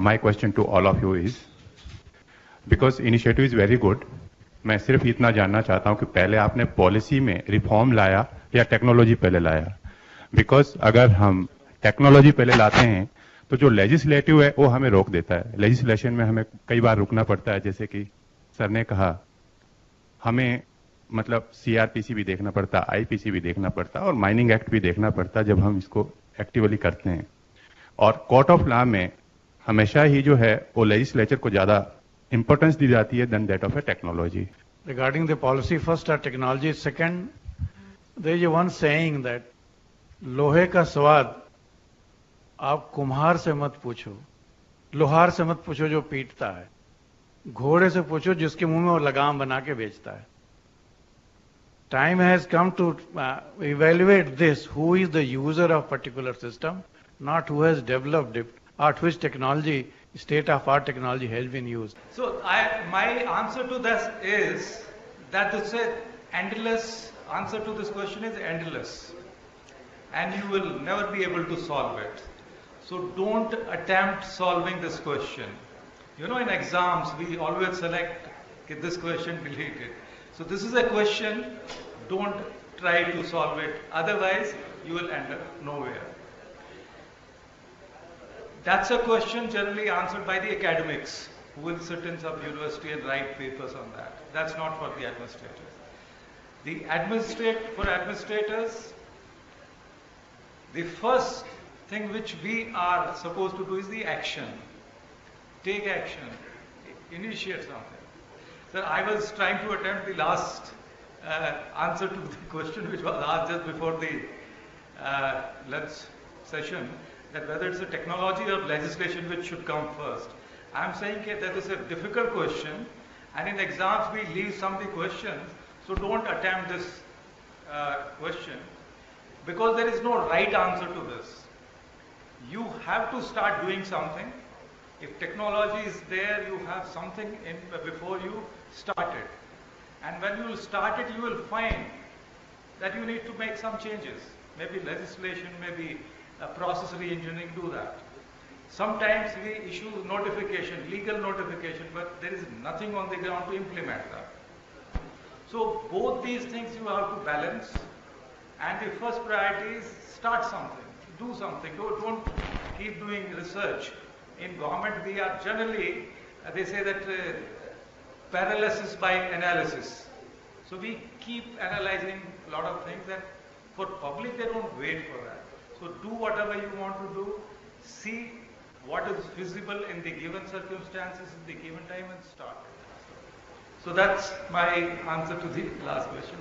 my question to all of you is, because initiative is very good, मैं सिर्फ इतना जानना चाहता हूं कि पहले आपने पॉलिसी में रिफॉर्म लाया या टेक्नोलॉजी पहले लाया? बिकॉज अगर हम टेक्नोलॉजी पहले लाते हैं तो जो लेजिस्लेटिव है वो हमें रोक देता है. लेजिस्लेशन में हमें कई बार रुकना पड़ता है, जैसे कि सर ने कहा, हमें मतलब सीआरपीसी भी देखना पड़ता, आईपीसी भी देखना पड़ता और माइनिंग एक्ट भी देखना पड़ता जब हम इसको एक्टिवली करते हैं. और कोर्ट ऑफ लॉ में हमेशा ही जो है वो लेजिस्लेचर को ज्यादा इंपॉर्टेंस दी जाती है then that of a technology. Regarding the policy first or technology second, there is one saying that लोहे का स्वाद आप कुम्हार से मत पूछो, लोहार से मत पूछो जो पीटता है, घोड़े से पूछो जिसके मुंह में वो लगाम बना के बेचता है. Time has come to evaluate this, who is the user of particular system, not who has developed it, or which technology, state-of-art technology has been used. So my answer to this is that it's a endless, answer to this question is endless. And you will never be able to solve it. So don't attempt solving this question. You know, in exams, we always select this question, delete it. So this is a question, don't try to solve it. Otherwise, you will end up nowhere. That's a question generally answered by the academics who will sit in some university and write papers on that. That's not for the administrators. For administrators, the first thing which we are supposed to do is the action. Take action. Initiate something. Sir, I was trying to attempt the last answer to the question which was asked just before the lunch session, that whether it's a technology or legislation which should come first. I'm saying that is a difficult question, and in exams we leave some of the questions, so don't attempt this question, because there is no right answer to this. You have to start doing something. If technology is there, you have something in before you start it. And when you will start it, you will find that you need to make some changes. Maybe legislation, maybe process re-engineering, do that. Sometimes we issue notification, legal notification, but there is nothing on the ground to implement that. So both these things you have to balance. And the first priority is start something, do something. Don't keep doing research. In government, we are generally, they say that paralysis by analysis. So we keep analyzing a lot of things, and for public, they don't wait for that. So do whatever you want to do, see what is feasible in the given circumstances, in the given time, and start. So that's my answer to the last question.